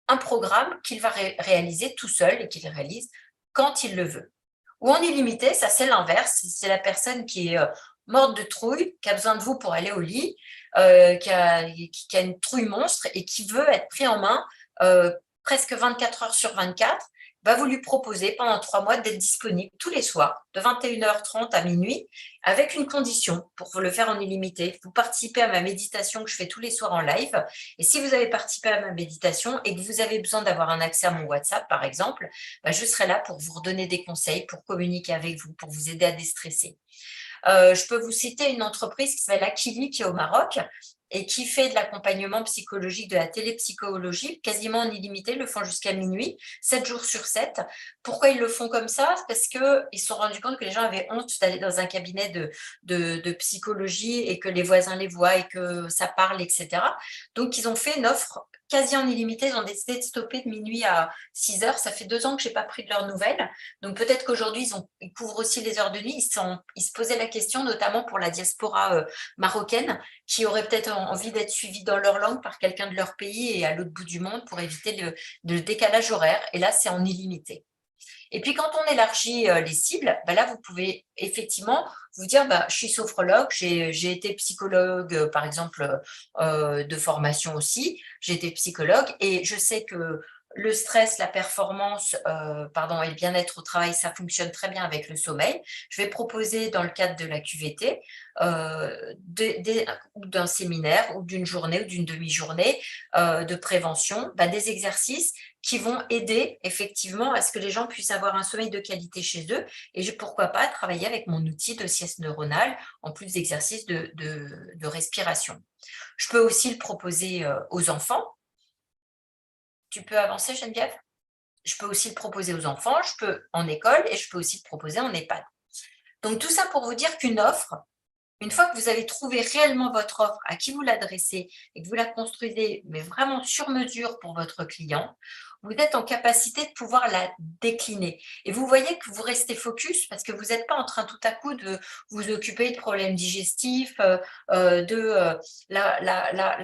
un programme qu'il va réaliser tout seul et qu'il réalise quand il le veut. Ou en illimité, ça c'est l'inverse, c'est la personne qui est morte de trouille, qui a besoin de vous pour aller au lit, qui a une trouille monstre et qui veut être pris en main presque 24 heures sur 24, vous lui proposez pendant 3 mois d'être disponible tous les soirs, de 21h30 à minuit, avec une condition pour le faire en illimité. Vous participez à ma méditation que je fais tous les soirs en live. Et si vous avez participé à ma méditation et que vous avez besoin d'avoir un accès à mon WhatsApp, par exemple, je serai là pour vous redonner des conseils, pour communiquer avec vous, pour vous aider à déstresser. Je peux vous citer une entreprise qui s'appelle Akili, qui est au Maroc et qui fait de l'accompagnement psychologique, de la télépsychologie, quasiment en illimité, le font jusqu'à minuit, 7 jours sur 7. Pourquoi ils le font comme ça? Parce qu'ils se sont rendus compte que les gens avaient honte d'aller dans un cabinet de psychologie et que les voisins les voient et que ça parle, etc. Donc, ils ont fait une offre quasi en illimité. Ils ont décidé de stopper de minuit à 6 heures. Ça fait 2 ans que je n'ai pas pris de leurs nouvelles. Donc, peut-être qu'aujourd'hui, ils couvrent aussi les heures de nuit. Ils se posaient la question, notamment pour la diaspora marocaine, qui aurait peut-être envie d'être suivis dans leur langue par quelqu'un de leur pays et à l'autre bout du monde pour éviter le décalage horaire. Et là, c'est en illimité. Et puis, quand on élargit les cibles, là, vous pouvez effectivement vous dire, je suis sophrologue, j'ai été psychologue, par exemple, de formation aussi, j'ai été psychologue et je sais que le stress, la performance, et le bien-être au travail, ça fonctionne très bien avec le sommeil. Je vais proposer dans le cadre de la QVT ou d'un séminaire ou d'une journée ou d'une demi-journée de prévention, des exercices qui vont aider effectivement à ce que les gens puissent avoir un sommeil de qualité chez eux et pourquoi pas travailler avec mon outil de sieste neuronale en plus d'exercices de respiration. Je peux aussi le proposer aux enfants. Tu peux avancer, Geneviève? Je peux aussi le proposer aux enfants, je peux en école et je peux aussi le proposer en EHPAD. Donc, tout ça pour vous dire qu'une offre, une fois que vous avez trouvé réellement votre offre, à qui vous l'adressez et que vous la construisez, mais vraiment sur mesure pour votre client, vous êtes en capacité de pouvoir la décliner. Et vous voyez que vous restez focus parce que vous n'êtes pas en train tout à coup de vous occuper de problèmes digestifs, la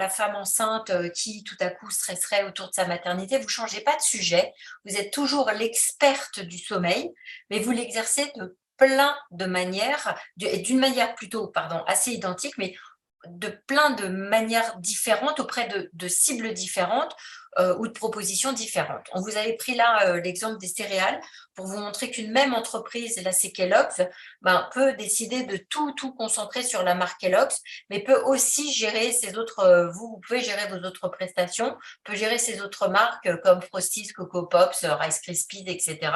femme enceinte qui tout à coup stresserait autour de sa maternité. Vous ne changez pas de sujet. Vous êtes toujours l'experte du sommeil, mais vous l'exercez de plein de manières, d'une manière plutôt, assez identique, mais de plein de manières différentes auprès de cibles différentes ou de propositions différentes. On vous avait pris là l'exemple des céréales pour vous montrer qu'une même entreprise, là c'est Kellogg's, peut décider de tout concentrer sur la marque Kellogg's, mais peut aussi gérer ses autres, vous pouvez gérer vos autres prestations, peut gérer ses autres marques comme Frosties, Coco Pops, Rice Krispies, etc.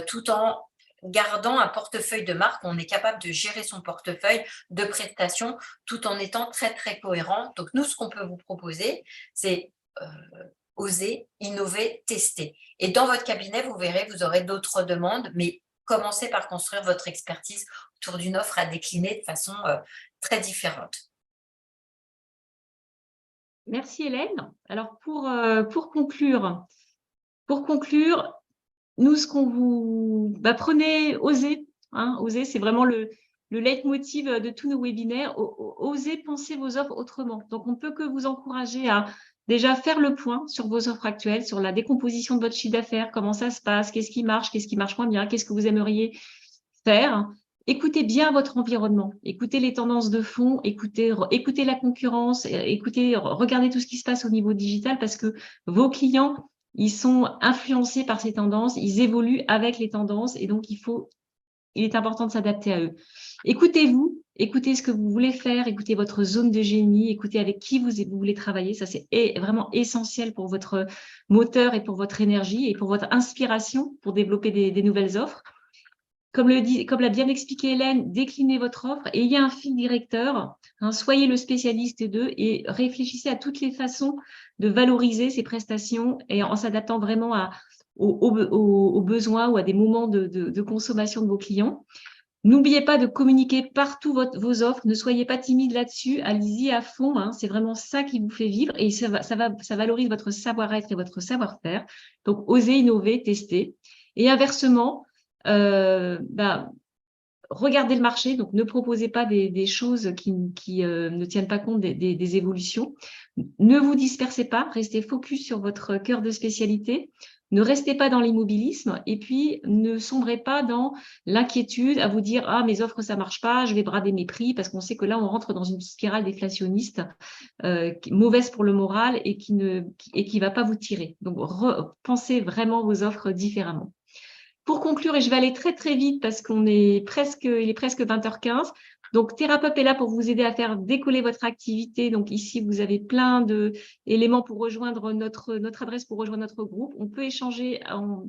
Tout en gardant un portefeuille de marque, on est capable de gérer son portefeuille de prestations tout en étant très, très cohérent. Donc, nous, ce qu'on peut vous proposer, c'est oser, innover, tester. Et dans votre cabinet, vous verrez, vous aurez d'autres demandes, mais commencez par construire votre expertise autour d'une offre à décliner de façon très différente. Merci Hélène. Alors pour conclure, nous, ce qu'on vous... prenez, osez. Osez, c'est vraiment le leitmotiv de tous nos webinaires. Osez penser vos offres autrement. Donc, on ne peut que vous encourager à déjà faire le point sur vos offres actuelles, sur la décomposition de votre chiffre d'affaires, comment ça se passe, qu'est-ce qui marche moins bien, qu'est-ce que vous aimeriez faire. Écoutez bien votre environnement, écoutez les tendances de fond, écoutez la concurrence, regardez tout ce qui se passe au niveau digital parce que vos clients, ils sont influencés par ces tendances, ils évoluent avec les tendances et donc il est important de s'adapter à eux. Écoutez-vous, écoutez ce que vous voulez faire, écoutez votre zone de génie, écoutez avec qui vous voulez travailler. Ça, c'est vraiment essentiel pour votre moteur et pour votre énergie et pour votre inspiration pour développer des nouvelles offres. Comme l'a bien expliqué Hélène, déclinez votre offre et il y a un fil directeur. Soyez le spécialiste d'eux et réfléchissez à toutes les façons de valoriser ces prestations et en s'adaptant vraiment aux besoins ou à des moments de consommation de vos clients. N'oubliez pas de communiquer partout vos offres. Ne soyez pas timide là-dessus. Allez-y à fond. C'est vraiment ça qui vous fait vivre et ça valorise votre savoir-être et votre savoir-faire. Donc, osez innover, tester. Et inversement, regardez le marché, donc ne proposez pas des choses qui ne tiennent pas compte des évolutions. Ne vous dispersez pas, restez focus sur votre cœur de spécialité. Ne restez pas dans l'immobilisme et puis ne sombrez pas dans l'inquiétude à vous dire « Ah, mes offres, ça ne marche pas, je vais brader mes prix » parce qu'on sait que là, on rentre dans une spirale déflationniste mauvaise pour le moral et qui ne va pas vous tirer. Donc, pensez vraiment vos offres différemment. Pour conclure, et je vais aller très très vite parce il est presque 20h15. Donc, ThéraPop est là pour vous aider à faire décoller votre activité. Donc, ici, vous avez plein d'éléments pour rejoindre notre adresse, pour rejoindre notre groupe. On peut échanger,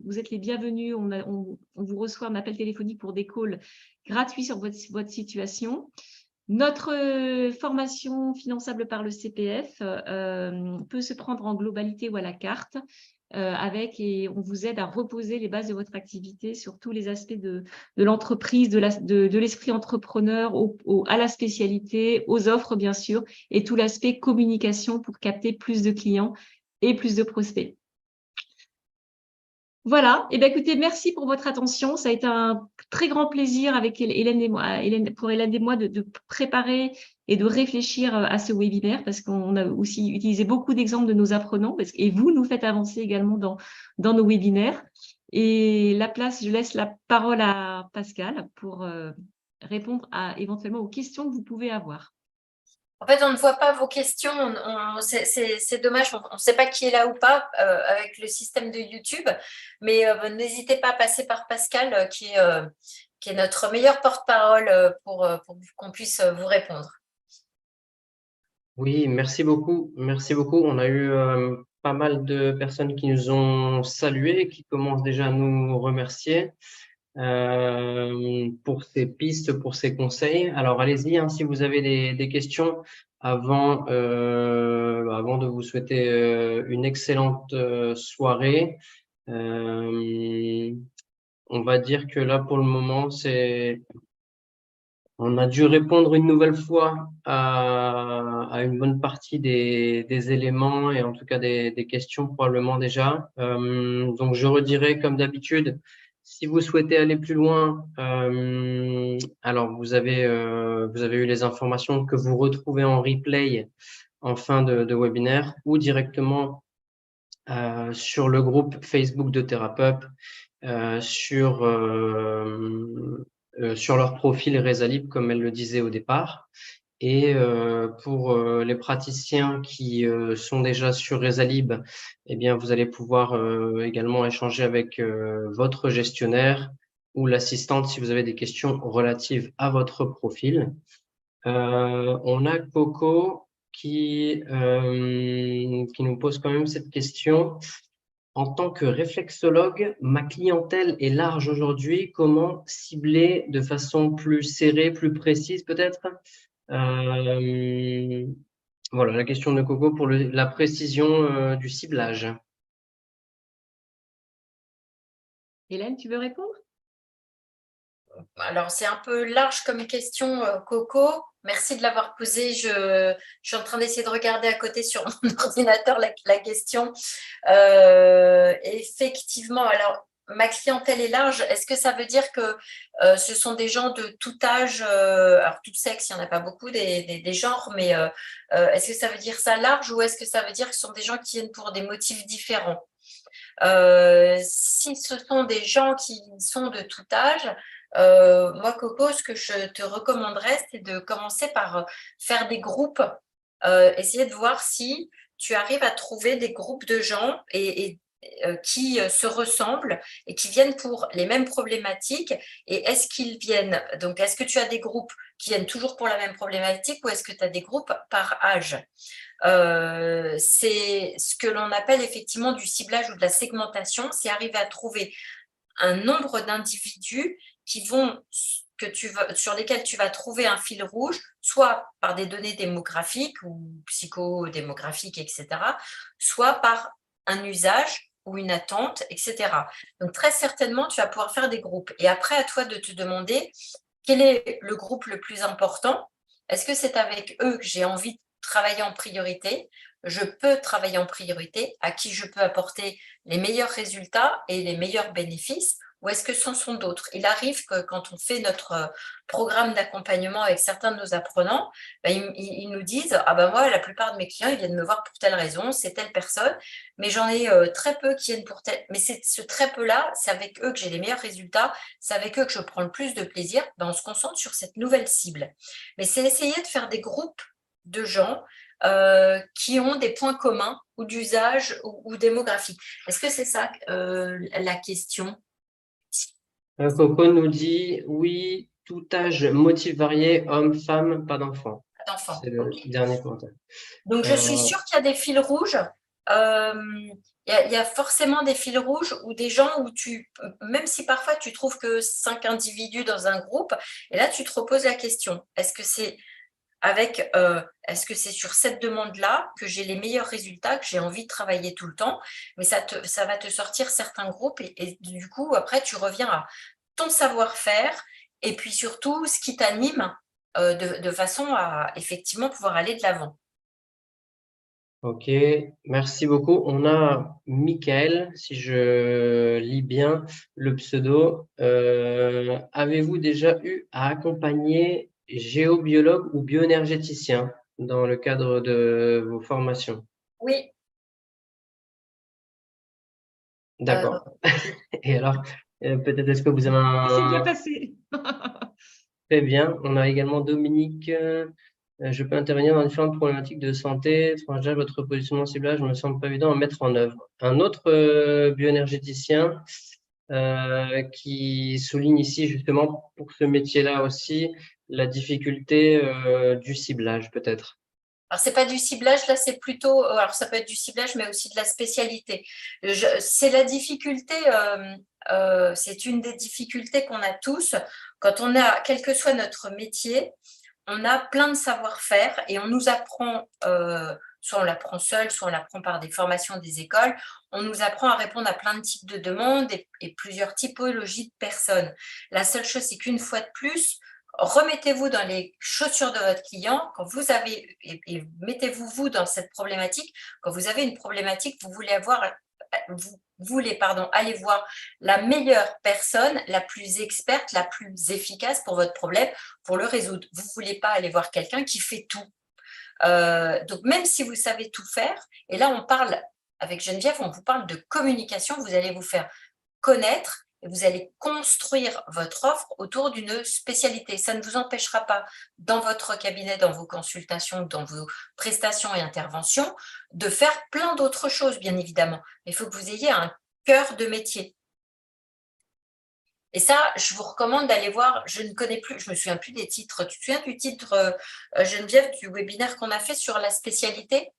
vous êtes les bienvenus. On vous reçoit un appel téléphonique pour des calls gratuits sur votre situation. Notre formation finançable par le CPF peut se prendre en globalité ou à la carte. Et on vous aide à reposer les bases de votre activité sur tous les aspects de l'entreprise, de l'esprit entrepreneur, à la spécialité, aux offres bien sûr, et tout l'aspect communication pour capter plus de clients et plus de prospects. Voilà, et écoutez, merci pour votre attention. Ça a été un très grand plaisir avec Hélène et moi de préparer et de réfléchir à ce webinaire parce qu'on a aussi utilisé beaucoup d'exemples de nos apprenants et vous nous faites avancer également dans nos webinaires. Et je laisse la parole à Pascal pour répondre éventuellement aux questions que vous pouvez avoir. En fait, on ne voit pas vos questions. C'est dommage, on ne sait pas qui est là ou pas avec le système de YouTube. Mais n'hésitez pas à passer par Pascal, qui est notre meilleur porte-parole pour qu'on puisse vous répondre. Oui, merci beaucoup. Merci beaucoup. On a eu pas mal de personnes qui nous ont salués, qui commencent déjà à nous remercier pour ces pistes, pour ces conseils. Alors, allez-y, hein, si vous avez des questions avant de vous souhaiter une excellente soirée. On va dire que là, pour le moment, on a dû répondre une nouvelle fois à une bonne partie des éléments et en tout cas des questions probablement déjà. Donc, je redirai comme d'habitude, si vous souhaitez aller plus loin, alors vous avez eu les informations que vous retrouvez en replay en fin de webinaire ou directement sur le groupe Facebook de Thérapeute, sur leur profil Resalib, comme elle le disait au départ. Et pour les praticiens qui sont déjà sur Resalib, eh bien, vous allez pouvoir également échanger avec votre gestionnaire ou l'assistante si vous avez des questions relatives à votre profil. On a Coco qui nous pose quand même cette question. En tant que réflexologue, ma clientèle est large aujourd'hui. Comment cibler de façon plus serrée, plus précise peut-être? Voilà la question de Coco pour la précision du ciblage. Hélène, tu veux répondre? Alors, c'est un peu large comme question, Coco. Merci de l'avoir posée. Je suis en train d'essayer de regarder à côté sur mon ordinateur la question. Effectivement, alors, ma clientèle est large. Est-ce que ça veut dire que ce sont des gens de tout âge, alors tout sexe, il n'y en a pas beaucoup des genres, mais est-ce que ça veut dire ça large ou est-ce que ça veut dire que ce sont des gens qui viennent pour des motifs différents? Si ce sont des gens qui sont de tout âge, moi, Coco, ce que je te recommanderais, c'est de commencer par faire des groupes, essayer de voir si tu arrives à trouver des groupes de gens qui se ressemblent et qui viennent pour les mêmes problématiques. Et est-ce qu'ils viennent, donc est-ce que tu as des groupes qui viennent toujours pour la même problématique ou est-ce que tu as des groupes par âge? C'est ce que l'on appelle effectivement du ciblage ou de la segmentation, c'est arriver à trouver un nombre d'individus sur lesquels tu vas trouver un fil rouge, soit par des données démographiques ou psychodémographiques, etc., soit par un usage ou une attente, etc. Donc, très certainement, tu vas pouvoir faire des groupes. Et après, à toi de te demander quel est le groupe le plus important. Est-ce que c'est avec eux que j'ai envie de travailler en priorité? Je peux travailler en priorité, à qui je peux apporter les meilleurs résultats et les meilleurs bénéfices, ou est-ce que ce sont d'autres? Il arrive que quand on fait notre programme d'accompagnement avec certains de nos apprenants, ils nous disent « Ah ben moi, la plupart de mes clients, ils viennent me voir pour telle raison, c'est telle personne, mais j'en ai très peu qui viennent pour telle… » Mais c'est ce très peu-là, c'est avec eux que j'ai les meilleurs résultats, c'est avec eux que je prends le plus de plaisir. On se concentre sur cette nouvelle cible. Mais c'est essayer de faire des groupes de gens qui ont des points communs ou d'usage ou démographique. Est-ce que c'est ça la question? Coco nous dit oui, tout âge, motif varié, homme, femme, pas d'enfant. D'enfants. C'est le dernier commentaire. Donc, je suis sûre qu'il y a des fils rouges. Il y a forcément des fils rouges ou des gens où même si parfois tu trouves que 5 individus dans un groupe, et là, tu te reposes la question, est-ce que c'est sur cette demande-là que j'ai les meilleurs résultats, que j'ai envie de travailler tout le temps? Mais ça va te sortir certains groupes et du coup, après, tu reviens à ton savoir-faire et puis surtout ce qui t'anime de façon à effectivement pouvoir aller de l'avant. Ok, merci beaucoup. On a Michael, si je lis bien le pseudo. Avez-vous déjà eu à accompagner géobiologue ou bioénergéticien dans le cadre de vos formations? Oui. D'accord. Et alors, peut-être est-ce que vous avez C'est bien un… passé. Très bien. On a également Dominique Je peux intervenir dans différentes problématiques de santé. Étrangère, votre positionnement ciblage ne me semble pas évident à mettre en œuvre. Un autre bioénergéticien qui souligne ici justement pour ce métier-là aussi la difficulté du ciblage peut-être. Alors, c'est pas du ciblage, là, c'est plutôt, alors ça peut être du ciblage, mais aussi de la spécialité. C'est la difficulté, c'est une des difficultés qu'on a tous. Quand on a, quel que soit notre métier, on a plein de savoir-faire et on nous apprend, soit on l'apprend seul, soit on l'apprend par des formations des écoles, on nous apprend à répondre à plein de types de demandes et plusieurs typologies de personnes. La seule chose, c'est qu'une fois de plus, remettez-vous dans les chaussures de votre client quand vous avez, et mettez-vous vous dans cette problématique. Quand vous avez une problématique, vous voulez aller voir la meilleure personne, la plus experte, la plus efficace pour votre problème, pour le résoudre. Vous ne voulez pas aller voir quelqu'un qui fait tout. Donc, même si vous savez tout faire, et là, on parle, avec Geneviève, on vous parle de communication, vous allez vous faire connaître et vous allez construire votre offre autour d'une spécialité. Ça ne vous empêchera pas, dans votre cabinet, dans vos consultations, dans vos prestations et interventions, de faire plein d'autres choses, bien évidemment. Mais il faut que vous ayez un cœur de métier. Et ça, je vous recommande d'aller voir, je ne connais plus, je ne me souviens plus des titres. Tu te souviens du titre, Geneviève, du webinaire qu'on a fait sur la spécialité?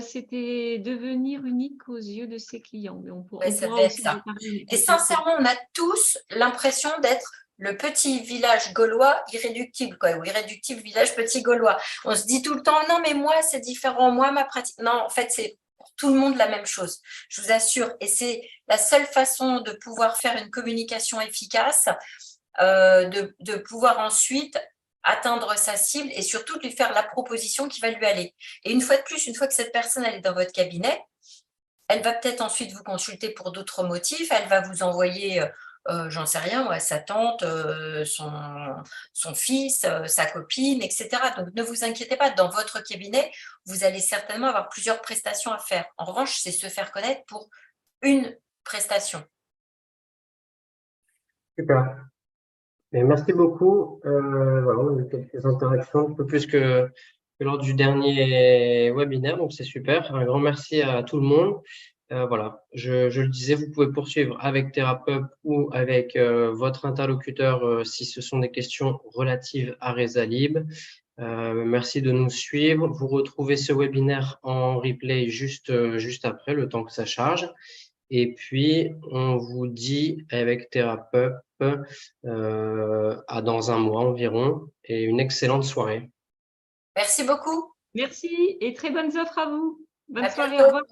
C'était devenir unique aux yeux de ses clients. Mais on Ouais, ça pourra devait être aussi ça. en parler. Et sincèrement, on a tous l'impression d'être le petit village gaulois irréductible, quoi, ou irréductible village petit gaulois. On se dit tout le temps, non, mais moi, c'est différent, moi, ma pratique. Non, en fait, c'est pour tout le monde la même chose, je vous assure. Et c'est la seule façon de pouvoir faire une communication efficace, de pouvoir ensuite atteindre sa cible et surtout de lui faire la proposition qui va lui aller. Et une fois de plus, une fois que cette personne elle est dans votre cabinet, elle va peut-être ensuite vous consulter pour d'autres motifs, elle va vous envoyer, j'en sais rien, ouais, sa tante, son fils, sa copine, etc. Donc, ne vous inquiétez pas, dans votre cabinet, vous allez certainement avoir plusieurs prestations à faire. En revanche, c'est se faire connaître pour une prestation. Super. Et merci beaucoup. Voilà, on a eu quelques interactions, un peu plus que lors du dernier webinaire, donc c'est super. Un grand merci à tout le monde. Voilà, je le disais, vous pouvez poursuivre avec TheraPub ou avec votre interlocuteur si ce sont des questions relatives à Resalib. Merci de nous suivre. Vous retrouvez ce webinaire en replay juste après, le temps que ça charge. Et puis, on vous dit avec TheraPub à dans un mois environ et une excellente soirée. Merci beaucoup. Merci et très bonnes offres à vous. Bonne À soirée, au bientôt. revoir.